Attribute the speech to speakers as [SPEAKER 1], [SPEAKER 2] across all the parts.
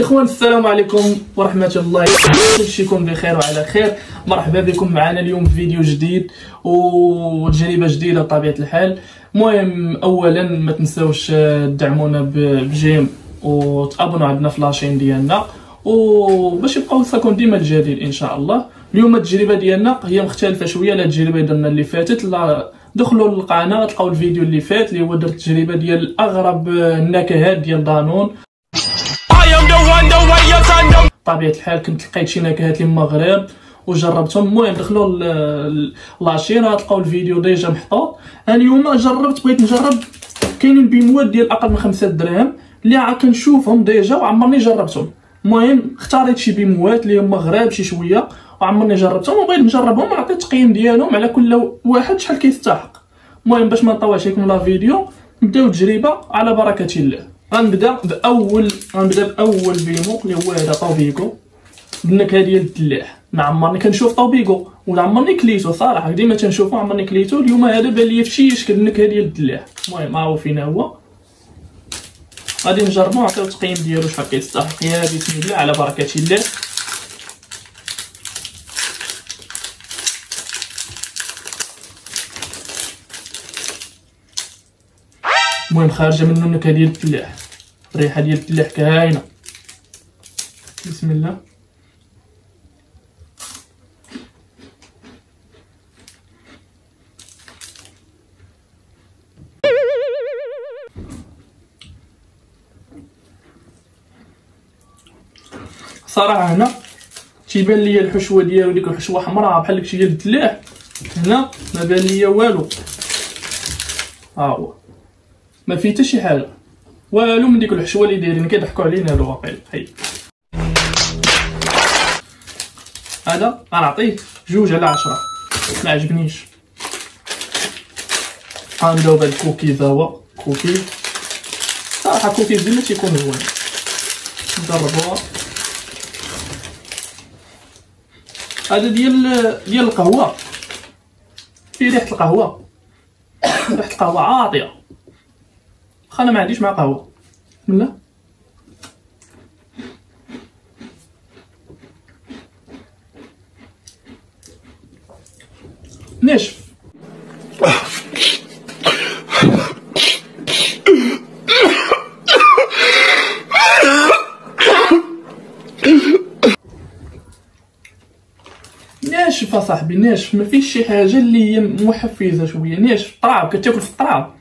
[SPEAKER 1] اخوان السلام عليكم ورحمه الله، كلشيكم بخير وعلى خير. مرحبا بكم معنا اليوم في فيديو جديد وتجربه جديده بطبيعه الحال. المهم اولا ما تنساوش تدعمونا بجيم وتابونوا عندنا في لاشين ديالنا وباش يبقاو يوصلكم ديما الجديد ان شاء الله. اليوم التجربه ديالنا هي مختلفه شويه على التجربه اللي درنا اللي فاتت. دخلوا للقناه تلقاو الفيديو اللي فات اللي هو درت تجربه ديال اغرب النكهات ديال دانون. بطبيعه الحال كنت لقيت شي نكهات من المغرب وجربتهم. المهم دخلوا لاشين تلقاو الفيديو ديجا محطوط. اليوم بغيت نجرب كاينين بيموات ديال اقل من 5 دراهم اللي كنشوفهم ديجا وعمرني جربتهم. المهم اختاريت شي بيموات اللي هما غراب شي شويه وعمرني جربتهم وبغيت نجربهم ونعطي التقييم ديالهم على كل واحد شحال كيستحق. المهم باش ما نطولش عليكم لا فيديو نبداو التجربه على بركه الله. غنبدا باول بيمو اللي هو هذا طوبيكو بالنكهه ديال الدلاح. ما عمرني كنشوف طوبيكو ولا عمرني كليتو صراحه، ديما تنشوفو عمرني كليتو. اليوم هذا بان لي فشي شكل النكهه ديال الدلاح. المهم ها هو فين هو، غادي نجربو نعطيو التقييم ديالو شحال كيستحق. يا بسم الله على بركه الله. المهم خارجه منه النكهه ديال الدلاح، الريحه ديال الدلاح كاينه. بسم الله. صراحه هنا تيبان ليا الحشوه ديالو ديك الحشوه حمراء بحال داكشي ديال الدلاح. هنا ما بان ليا والو، ها هو ما فيه حتى شي حاجه والو من ديك الحشوه اللي دايرين كيضحكوا علينا. هادو واقيلا حي هذا غنعطيه 2/10. ما عجبنيش. غنبداو بهاد الكوكيز. هو كوكيز صراحه كوكيز ديما تيكون زوين، نجربوها. هذا ديال القهوه، فيه ريحه القهوه، ريحه القهوه عاطيه. انا ما عنديش مع قهوه. بسم الله. ناشف. ناشف اصاحبي، ناشف، ما فيش شي حاجه اللي هي محفزه. شويه ناشف، طراب، كتاكل في الطراب.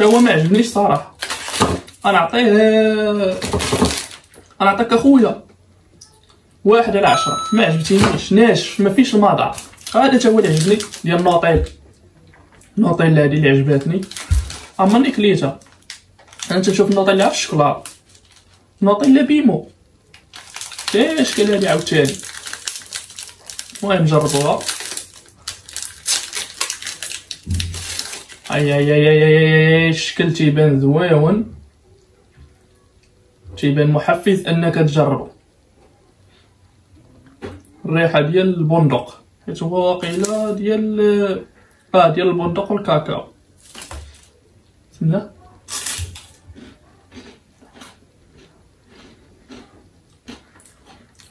[SPEAKER 1] هو ما عجبنيش صراحه. انا نعطيك اخويا 1/10. ما عجبتنيش، ناشف، ما فيش المضع. هذا تا هو اللي عجبني ديال النوطيلا هذه اللي عجباتني. عمرني كليتها. انا تنشوف النوطيلا في الشكلاط، نوطيلا بيمو ايه شكل هذه عاوتاني. المهم نجربوها. اي الشكل تيبان زويون، تيبان محفز انك تجربه. الريحه ديال البندق، حيت هو واقيلا ديال البندق والكاكاو. بسم الله.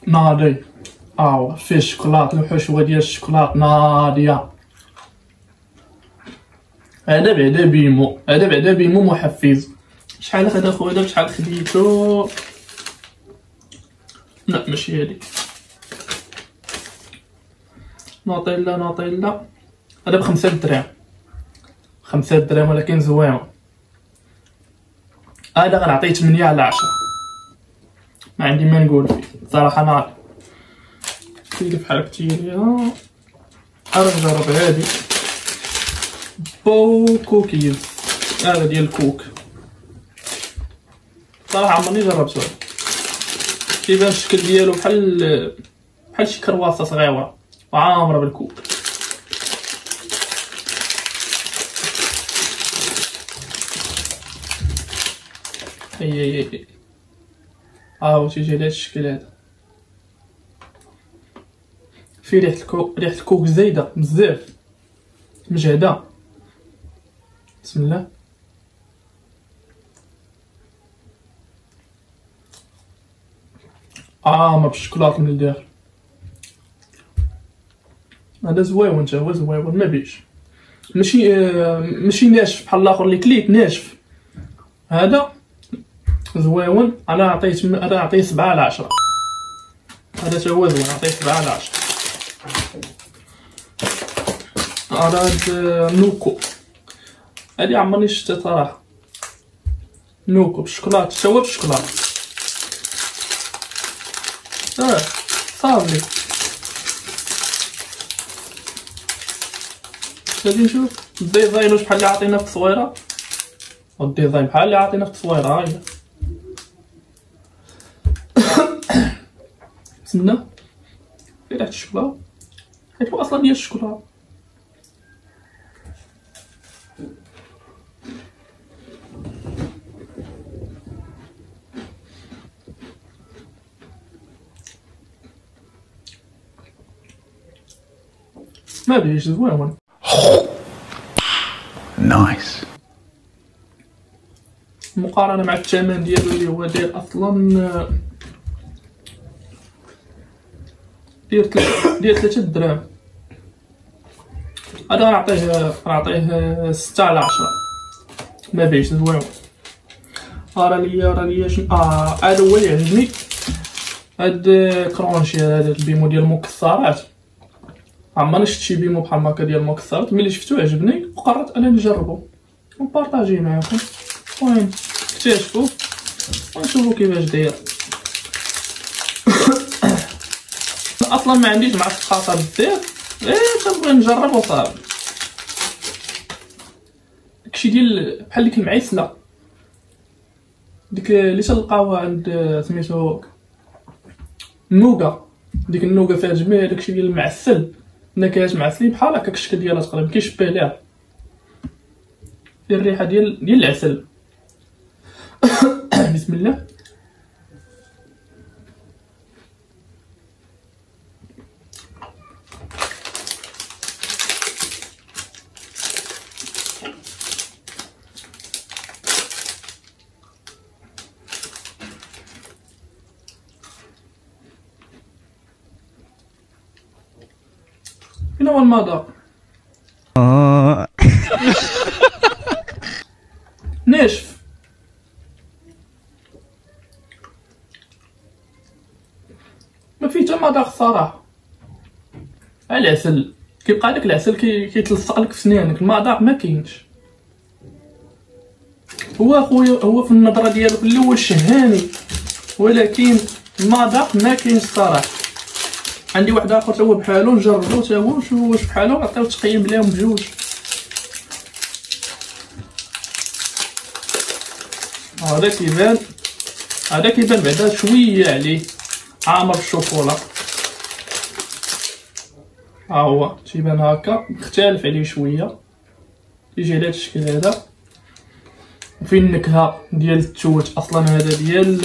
[SPEAKER 1] ناضي، فيه الشكلاط، الحشوه ديال الشكلاط ناضيه. هذا بعدا بيمو محفز. شحال خدا خويا؟ شحال خديتو؟ لا ماشي هادي. نوطيلا هذا ب5 دراهم. 5 دراهم ولكن زوين. هذا غنعطيه 8/10. ما عندي ما نقول فيه صراحه. ناضي كيدير بحال كتيريا. نجرب هادي كوكيز. هذا ديال الكوك صراحه عمرني جربتو. كيبان الشكل ديالو بحال شي كرواسه صغيره وعامره بالكوك. اي هاو تيجي على هاد الشكل هذا. في ريحه الكوك زايده بزاف. مجهده. بسم الله. ما بالشكلاط من الداخل. هذا زويون، تا هو زويون ما بيش، ماشي ناشف بحال الاخر اللي كليت ناشف. هذا زويون. انا نعطيه 7 على 10. هذا تا هو زوين، نعطيه 7 على 10. هاد نوكو، هادي عمرني شفتها صراحه. نوكو بالشكلاط، تا هو بالشكلاط. صافي. غادي نشوف الديزاين واش بحال اللي عاطينا في التصويره. والديزاين بحال اللي عاطينا في التصويره. ها هي. نتسنى في ريحه الشكلاط، حيت هو اصلا ديال الشكلاط. ما بيش زوين.
[SPEAKER 2] نايس.
[SPEAKER 1] مقارنة مع الثمن ديالو اللي هو داير اصلا ديال 3 دراهم. هذا نعطيه 6 على 10. ما بيش زوين. راه ليا شنو هذا هو اللي عجبني. هاد كرونشي، هذا البيمو ديال المكسرات. عمرني شفت شي بيمو بحال هكا ديال المكسرات. ملي شفتو عجبني وقررت انا نجربو ونبارطاجيه معاكم. المهم اكتشفوا ونشوفوا كيفاش داير. اصلا ما عنديش مع السقاطه بزاف، تنبغي نجرب وصافي. داكشي ديال بحال ديك المعيسله، ديك اللي تلقاوها عند سميتو النوغا. ديك النوغا فيها جميع داكشي ديال المعسل، نكهات معسلين بحال هكاك الشكل ديالها تقريبا كيشبه ليها، فيه الريحه ديال العسل. بسم الله. فين هو المذاق؟ ناشف. ما فيه حتى مذاق الصراحه. العسل كيبقى داك العسل كيتلصق لك في سنانك، المذاق ما كاينش. هو اخويا هو في النظره ديالو في الاول شهاني، ولكن المذاق ما كاينش الصراحه. عندي واحد اخر تا هو بحالو نجربو تا هو نشوفو واش بحالو، نعطيو تقييم ليهم بجوج. هذا كيبان بعدا شويه عليه عامر الشوكولا. ها هو تيبان هكا مختلف عليه شويه، يجي على هذا الشكل هذا. وفيه النكهه ديال التوت، اصلا هذا ديال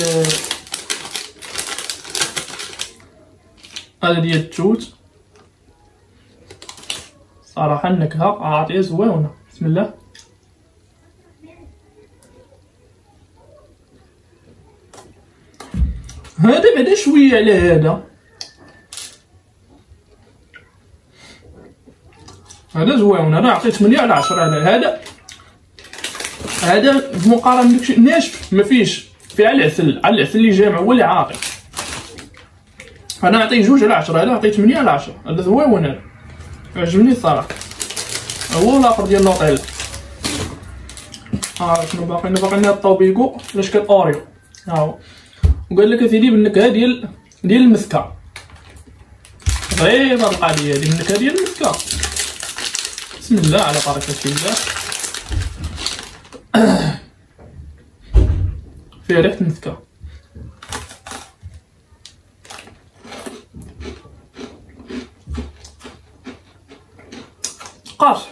[SPEAKER 1] التوت. صراحه النكهه عاطيه زوينه. بسم الله. هذا بعدا شويه على هذا زوين. انا عطيت 8 على 10 على هذا بمقارنه بداكشي ناشف ما فيش، فيه العسل اللي جامع هو اللي عاطي. انا نعطيه 2 على 10. هذا عطيت 8 على 10. هذا زوين، هذا عجبني الصراحه. هو الاخر ديال نوطيل. شنو باقي لنا الطوبيكو لاش كان اوريو. ها هو. وقال لك اسيدي بالنكهه ديال المسكه. غريبه القضيه هذه، النكهه ديال المسكه. بسم الله على بركه الله. فيه ريحه المسكه. قاصح.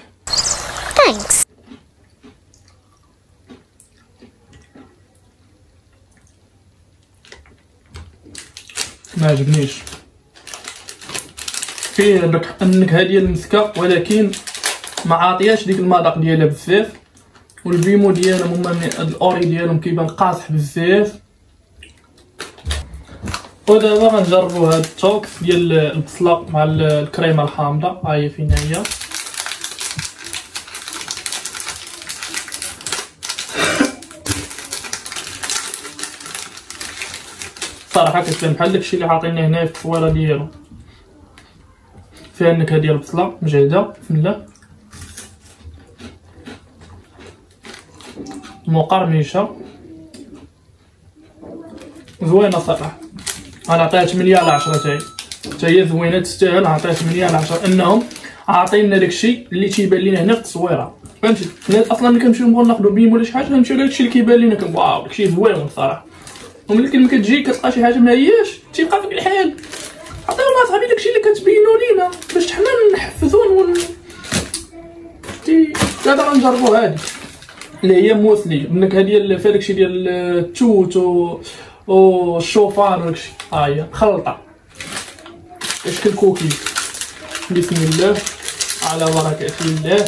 [SPEAKER 3] Thanks.
[SPEAKER 1] ما عجبنيش، فيه النكهه ديال المسكه ولكن ما عاطياش ديك المذاق ديالها بزاف، والبيمو ديالهم هما هاد الاوري ديالهم كيبان قاصح بزاف. ودابا غنجربو هاد التوكس ديال البصله مع الكريمه الحامضه. ها هي فين هي. صراحه كتبان بحال داكشي اللي عاطيناه هنايا في التصويره ديالو، فيها النكهه ديال البصله مجهده. بسم الله. مقرمشه زوينه صراحه، غنعطيها 8 على 10. حتى هي زوينه تستاهل، نعطيها 8 على 10 انهم عاطينا داكشي اللي تيبان لينا هنا في التصويره. فهمتي؟ اصلا ملي كنمشيو نبغيو ناخذ بيم ولا شي حاجه كنمشيو لداكشي اللي كيبان لينا واو داكشي زوين صراحه. وملي كتجي كتلقى شي حاجه ما هياش تيبقى فيك الحال. عطيونا اصاحبي داكشي اللي كتبينوا لينا باش حنا نحفزون دابا غنجربوا هادي اللي هي موسلي بالنكهه ديال فيها داكشي ديال التوت و الشوفان وداكشي. ها هي خلطه شكل كوكي. بسم الله على بركه الله.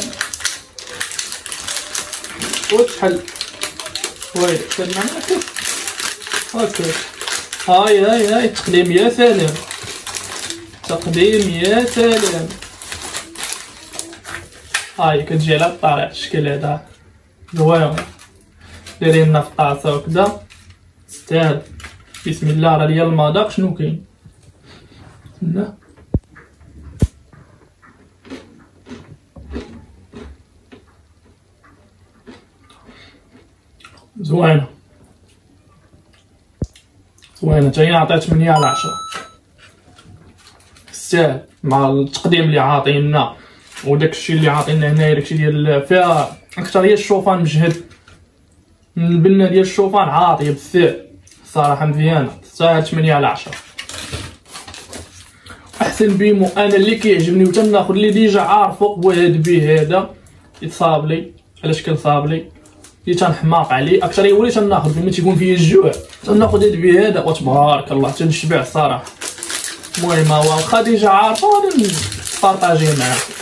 [SPEAKER 1] وشحال ويلي سلمنا هكا. هاي تقديم يا سلام، تقديم يا سلام. هاي كتجي على الطريق الشكل هذا زوين، دايرين لنا في طاسه وكذا تستاهل. بسم الله. راه ديال المذاق شنو كاين. بسم الله. زوينه حتى هي نعطيها 8 على 10. تستاهل مع التقديم اللي عاطينا وداكشي اللي عاطينا هنايا. داكشي ديال فيها اكثر هي الشوفان مجهد، البنه ديال الشوفان عاطيه بزاف صراحه مزيانه. تستاهل 8 على 10. احسن بيمو انا اللي كيعجبني وتناخذ اللي ديجا عارفو هو هاد بيه هذا يتصاب لي على شكل صابلي اللي تنحماق عليه اكثر. هو اللي تناخذ ملي تيكون فيه الجوع تناخذ هاد بيه هذا وتبارك الله تنشبع صراحه. المهم هو واخا ديجا عارفو غادي نبارطاجيه معاكم.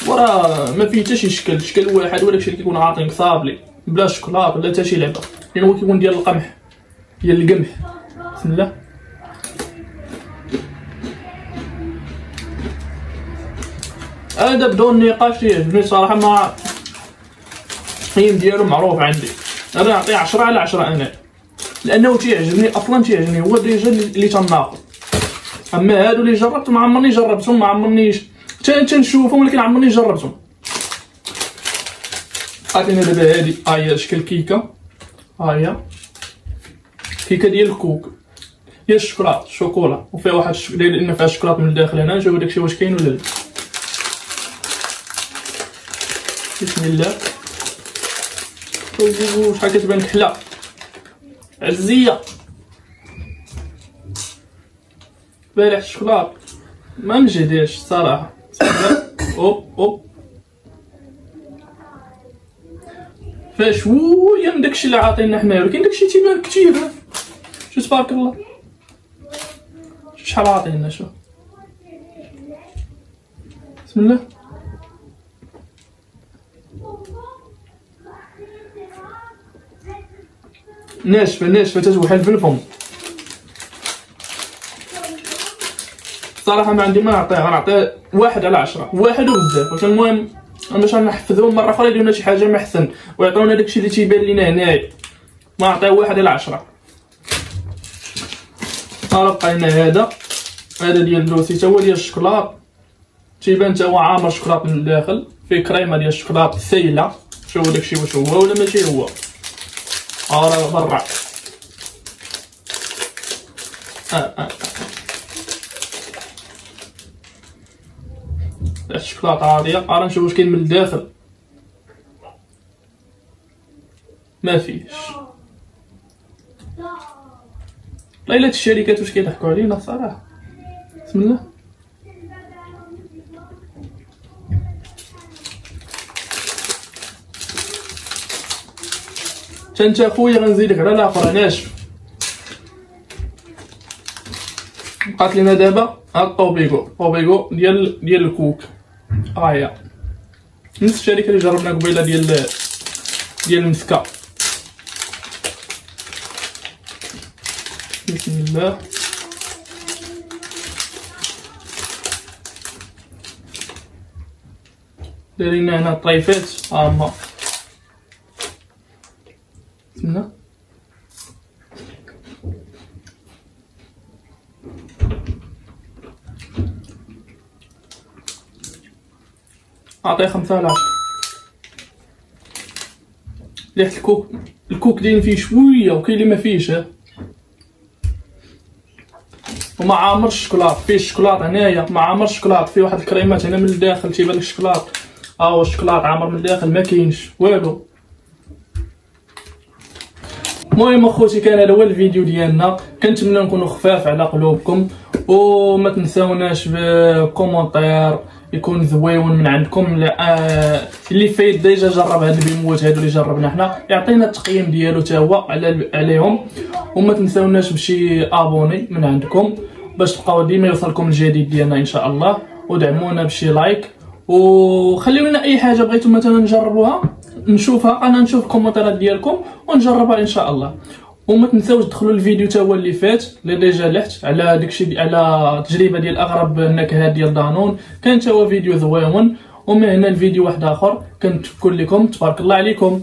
[SPEAKER 1] وراه ما فيه حتى شي شكل واحد، وداكشي اللي كيكون عاطينك صابلي بلا شوكولاط ولا حتى شي لعبه، لان هو كيكون ديال القمح ديال القمح. بسم الله. هذا بدون نقاش تيعجبني صراحه، ما القيم ديالو معروف عندي. انا نعطيه 10 على 10 انا، لانه تيعجبني اصلا تيعجبني هو ديجا اللي تناخذ. اما هادو اللي جربت ما عمرني جربتهم، ما عمرنيش تنشوفهم ولكن عمرني جربتهم. عطينا دابا هادي ها هي شكل كيكه. ها هي كيكه ديال الكوك ديال الشوكولاط الشوكولا، وفيها واحد لان فيها الشوكولاط من الداخل. هنا نشوفو داكشي واش كاين ولا لا. بسم الله. شحال كتبان كحله عزيه بالح الشوكولاط ما مجهداش الصراحه. اوب فيها شويه من داكشي اللي عاطينا حنايا، ولكن داكشي تيبان كثير. شوف تبارك الله شحال عاطينا. شوف بسم الله. ناشفه تتوحل في الفم صراحه. ما عندي ما نعطيها، غنعطيها 1 على 10. واحد وبزاف، ولكن المهم باش نحفظوهم مره اخرى يديرونا شي حاجه محسن ويعطيونا داكشي اللي تيبان لينا هنايا. ما نعطيه 1 على 10. بقى لنا هذا ديال لوسي تا هو ديال الشوكولاط، تيبان تا هو عامر شوكولاط من الداخل، فيه كريمه ديال الشوكولاط سايله. شوفوا داكشي واش هو ولا ماشي هو. راه برا. الشوكولاط عاديه. راه نشوف واش كاين من الداخل. ما فيش. والله الا الشركات واش كيضحكوا علينا صراحه. بسم الله. انت خويا غنزيدك على الاخر ناشف. بقات لينا دابا هاد الطوبيغو ديال الكوك. هيا نفس الشركه اللي جربنا قبيله ديال المسكه. بسم الله. دايرين هنا طريفات هما هنا اعطيه 5 على 10. ريحة الكوك دايرين فيه شويه وكاين اللي ما فيهش، وما عامرش الشكلاط، فيه الشكلاط هنايا ما عامرش الشكلاط، فيه واحد الكريمات هنا من الداخل تيبان لك الشكلاط، هو الشكلاط عامر من الداخل ما كاينش والو. المهم اخوتي كان هذا هو الفيديو ديالنا، كنتمنى نكونوا خفاف على قلوبكم، وما تنساوناش بكومونتير يكون زويون من عندكم. اللي فايت ديجا جرب هاد البيموات هادو اللي جربنا حنا يعطينا التقييم ديالو حتى هو عليهم، وما تنساوناش بشي ابوني من عندكم باش تبقاو ديما يوصلكم الجديد ديالنا ان شاء الله، ودعمونا بشي لايك، وخليو لنا اي حاجه بغيتو مثلا نجربوها نشوفها، انا نشوف الكومنتات ديالكم ونجربها ان شاء الله. وما تنساوش تدخلوا الفيديو تا هو اللي فات اللي ديجا لحت على داكشي على التجربه ديال اغرب النكهات ديال دانون، كان تا هو فيديو زويون. ومن هنا الفيديو واحد اخر كنتقول لكم تبارك الله عليكم.